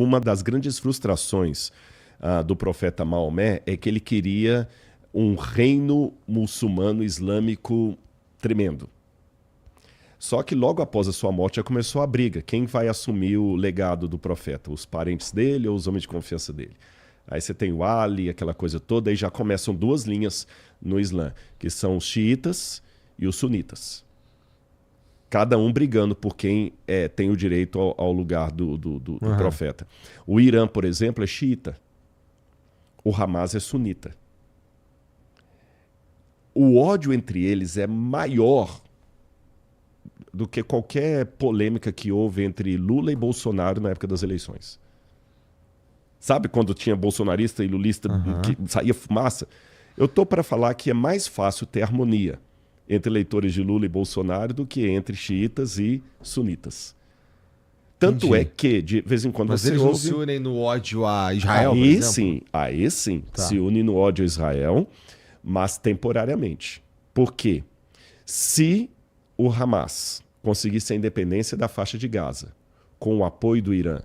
uma das grandes frustrações do profeta Maomé é que ele queria um reino muçulmano islâmico tremendo. Só que logo após a sua morte já começou a briga. Quem vai assumir o legado do profeta? Os parentes dele ou os homens de confiança dele? Aí você tem o Ali, aquela coisa toda, aí já começam duas linhas no Islã, que são os xiitas e os sunitas. Cada um brigando por quem tem o direito ao lugar do profeta. O Irã, por exemplo, é xiita. O Hamas é sunita. O ódio entre eles é maior do que qualquer polêmica que houve entre Lula e Bolsonaro na época das eleições. Sabe quando tinha bolsonarista e lulista que saía fumaça? Eu tô para falar que é mais fácil ter harmonia entre eleitores de Lula e Bolsonaro do que entre xiitas e sunitas. Tanto é que, de vez em quando, você eles ouve... não se unem no ódio a Israel, por exemplo? Aí sim, se unem no ódio a Israel, mas temporariamente. Por quê? Se o Hamas conseguisse a independência da faixa de Gaza, com o apoio do Irã,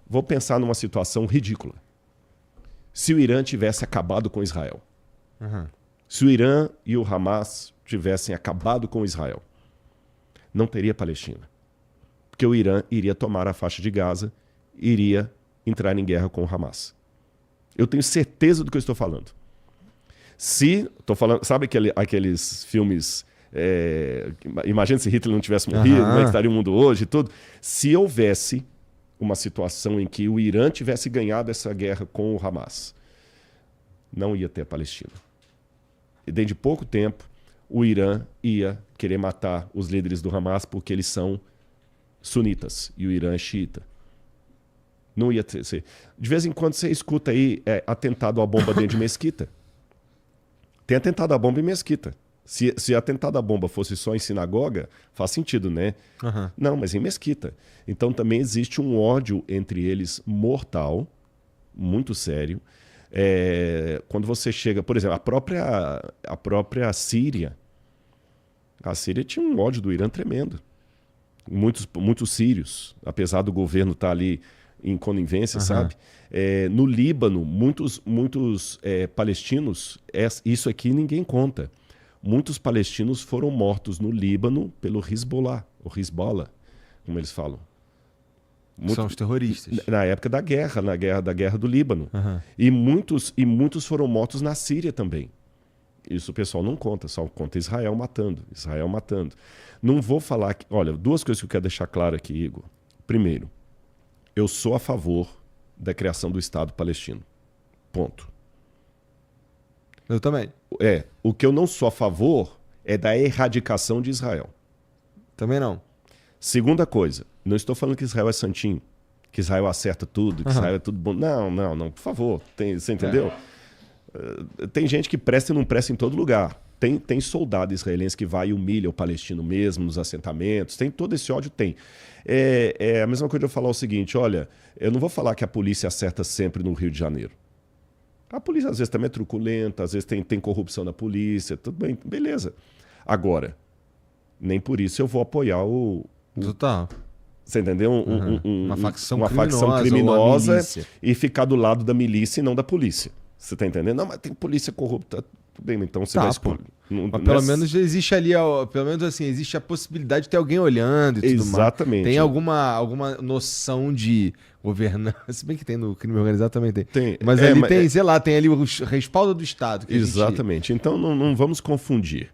vou pensar numa situação ridícula. Se o Irã tivesse acabado com Israel, se o Irã e o Hamas tivessem acabado com Israel, não teria Palestina. Porque o Irã iria tomar a faixa de Gaza, iria entrar em guerra com o Hamas. Eu tenho certeza do que eu estou falando. Sabe aqueles filmes... imagina se Hitler não tivesse morrido, como é que estaria o mundo hoje e tudo. Se houvesse uma situação em que o Irã tivesse ganhado essa guerra com o Hamas, não ia ter a Palestina. E dentro de pouco tempo, o Irã ia querer matar os líderes do Hamas porque eles são sunitas e o Irã é xiita. Não ia ter. De vez em quando você escuta aí atentado à bomba dentro de mesquita. Tem atentado à bomba em mesquita. Se atentado à bomba fosse só em sinagoga, faz sentido, né? Não, mas em mesquita. Então também existe um ódio entre eles mortal, muito sério. Quando você chega, por exemplo, a própria Síria. A Síria tinha um ódio do Irã tremendo. Muitos sírios, apesar do governo estar ali em conivência, sabe? No Líbano, muitos palestinos, isso aqui ninguém conta. Muitos palestinos foram mortos no Líbano pelo Hezbollah, o Hezbollah, como eles falam. São os terroristas. Na época da guerra do Líbano. E muitos foram mortos na Síria também. Isso o pessoal não conta, só conta Israel matando. Não vou falar... Olha, duas coisas que eu quero deixar claro aqui, Igor. Primeiro, eu sou a favor da criação do Estado palestino. Ponto. Eu também. O que eu não sou a favor é da erradicação de Israel. Também não. Segunda coisa, não estou falando que Israel é santinho, que Israel acerta tudo, que Israel é tudo bom. Não, por favor. Você entendeu? Tem gente que presta e não presta em todo lugar. Tem soldado israelense que vai e humilha o palestino mesmo nos assentamentos. Tem todo esse ódio, tem. É a mesma coisa de eu falar o seguinte, olha, eu não vou falar que a polícia acerta sempre no Rio de Janeiro. A polícia às vezes também é truculenta, às vezes tem corrupção na polícia, tudo bem, beleza. Agora, nem por isso eu vou apoiar Total. Você entendeu? Uma facção criminosa e ficar do lado da milícia e não da polícia. Você tá entendendo? Não, mas tem polícia corrupta. Tudo bem, então você vai escolher. Mas pelo menos existe ali, pelo menos assim, existe a possibilidade de ter alguém olhando e tudo mais. Exatamente. Tem alguma noção de governança, se bem que tem no crime organizado também tem. Mas ali tem, sei lá, tem ali o respaldo do Estado. Exatamente. Então não vamos confundir.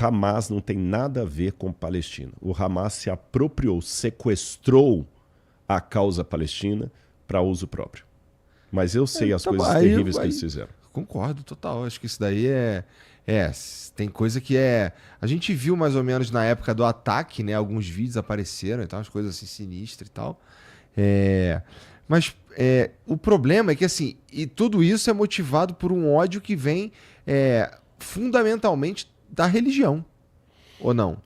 Hamas não tem nada a ver com Palestina. O Hamas se apropriou, sequestrou a causa palestina para uso próprio. Mas eu sei as coisas terríveis que eles fizeram. Concordo, total. Acho que isso daí tem coisa que a gente viu mais ou menos na época do ataque, né? Alguns vídeos apareceram e tal, umas coisas assim sinistras e tal. Mas o problema é que, assim, e tudo isso é motivado por um ódio que vem fundamentalmente da religião, ou não?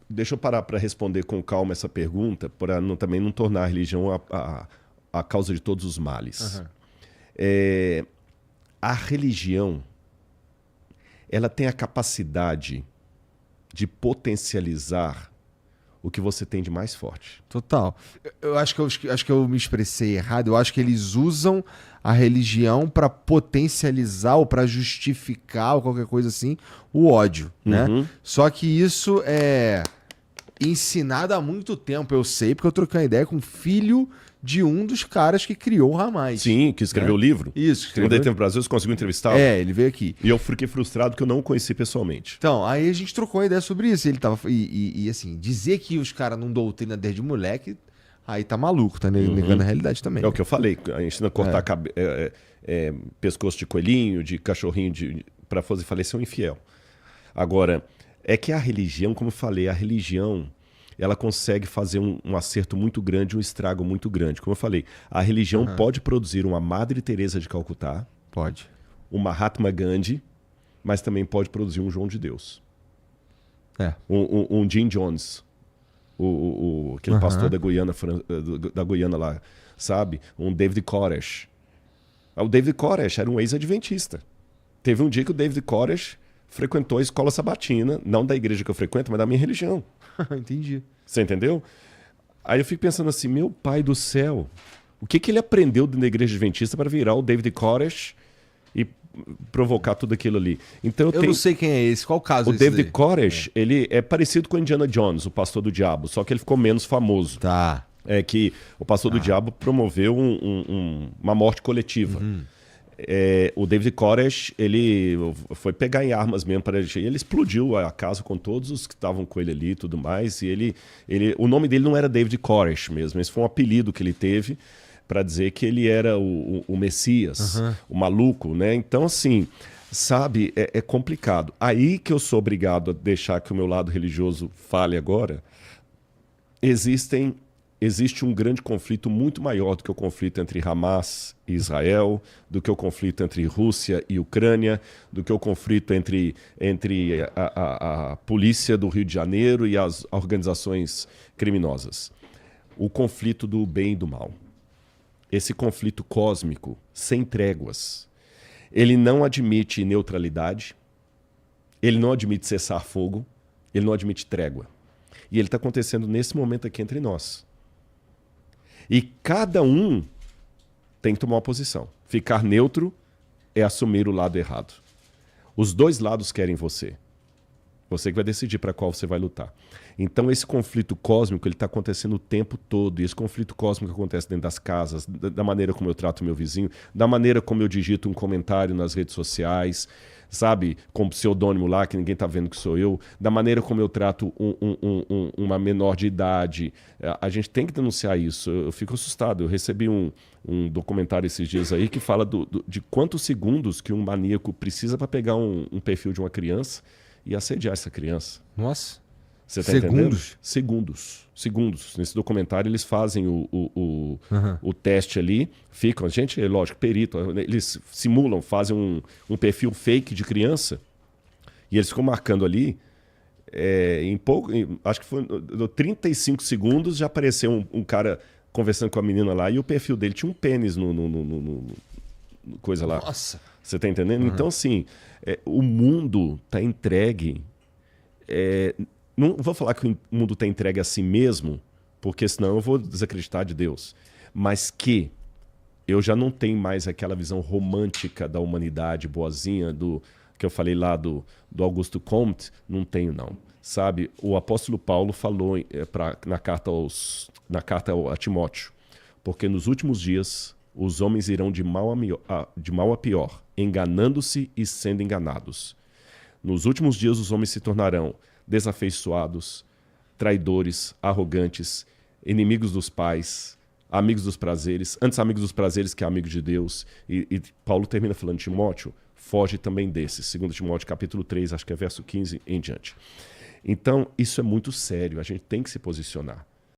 Deixa eu parar para responder com calma essa pergunta, para também não tornar a religião a causa de todos os males. A religião, ela tem a capacidade de potencializar o que você tem de mais forte. Total. Eu acho que eu me expressei errado. Eu acho que eles usam a religião para potencializar ou para justificar ou qualquer coisa assim o ódio, né? Só que isso é ensinado há muito tempo, eu sei, porque eu troquei uma ideia com o filho de um dos caras que criou o Hamas. Sim, que escreveu o livro. Isso. Quando ele teve no Brasil, você conseguiu entrevistá-lo? Ele veio aqui. E eu fiquei frustrado que eu não o conheci pessoalmente. Então, aí a gente trocou uma ideia sobre isso. Ele tava. E assim, dizer que os caras não doutrinam desde moleque, aí tá maluco, tá negando a realidade também. É o que eu falei. A gente ensina a cortar pescoço de coelhinho, de cachorrinho, pra fazer falecer um infiel. Agora, é que a religião, como eu falei, a religião, ela consegue fazer um acerto muito grande, um estrago muito grande. Como eu falei, a religião pode produzir uma Madre Teresa de Calcutá. Pode. Uma Mahatma Gandhi, mas também pode produzir um João de Deus. Um Jim Jones, aquele pastor da Guiana lá, sabe? Um David Koresh. O David Koresh era um ex-adventista. Teve um dia que o David Koresh frequentou a escola sabatina, não da igreja que eu frequento, mas da minha religião. Entendi. Você entendeu? Aí eu fico pensando assim, meu pai do céu, o que ele aprendeu da igreja adventista para virar o David Koresh e provocar tudo aquilo ali? Então eu não sei quem é esse, qual o caso O David Koresh, ele é parecido com Indiana Jones, o pastor do diabo, só que ele ficou menos famoso. Tá. É que o pastor do diabo promoveu uma morte coletiva. O David Koresh, ele foi pegar em armas mesmo para ele explodiu a casa com todos os que estavam com ele ali e tudo mais. E o nome dele não era David Koresh mesmo, esse foi um apelido que ele teve para dizer que ele era o Messias, o maluco, né? Então, assim, sabe, é complicado. Aí que eu sou obrigado a deixar que o meu lado religioso fale agora. Existe um grande conflito muito maior do que o conflito entre Hamas e Israel, do que o conflito entre Rússia e Ucrânia, do que o conflito entre a polícia do Rio de Janeiro e as organizações criminosas. O conflito do bem e do mal. Esse conflito cósmico, sem tréguas. Ele não admite neutralidade, ele não admite cessar fogo, ele não admite trégua. E ele está acontecendo nesse momento aqui entre nós. E cada um tem que tomar uma posição. Ficar neutro é assumir o lado errado. Os dois lados querem você. Você que vai decidir para qual você vai lutar. Então esse conflito cósmico está acontecendo o tempo todo. E esse conflito cósmico acontece dentro das casas, da maneira como eu trato meu vizinho, da maneira como eu digito um comentário nas redes sociais, sabe, com pseudônimo lá, que ninguém está vendo que sou eu, da maneira como eu trato uma menor de idade. A gente tem que denunciar isso. Eu fico assustado. Eu recebi um documentário esses dias aí que fala de quantos segundos que um maníaco precisa para pegar um perfil de uma criança e assediar essa criança. Nossa. Você tá entendendo? Segundos. Nesse documentário eles fazem o teste ali, ficam, gente, é lógico, perito, eles simulam, fazem um perfil fake de criança e eles ficam marcando ali, acho que foi 35 segundos já apareceu um cara conversando com a menina lá e o perfil dele tinha um pênis no coisa lá. Nossa. Você tá entendendo? Então, assim, o mundo tá entregue. Não vou falar que o mundo está entregue a si mesmo, porque senão eu vou desacreditar de Deus. Mas que eu já não tenho mais aquela visão romântica da humanidade boazinha, que eu falei lá do Augusto Comte, não tenho não. Sabe, o apóstolo Paulo falou na carta a Timóteo, porque nos últimos dias os homens irão de mal a pior, enganando-se e sendo enganados. Nos últimos dias os homens se tornarão desafeiçoados, traidores, arrogantes, inimigos dos pais, amigos dos prazeres, antes amigos dos prazeres que amigos de Deus. E Paulo termina falando, Timóteo, foge também desses. 2 Timóteo capítulo 3, acho que é verso 15 em diante. Então, isso é muito sério, a gente tem que se posicionar.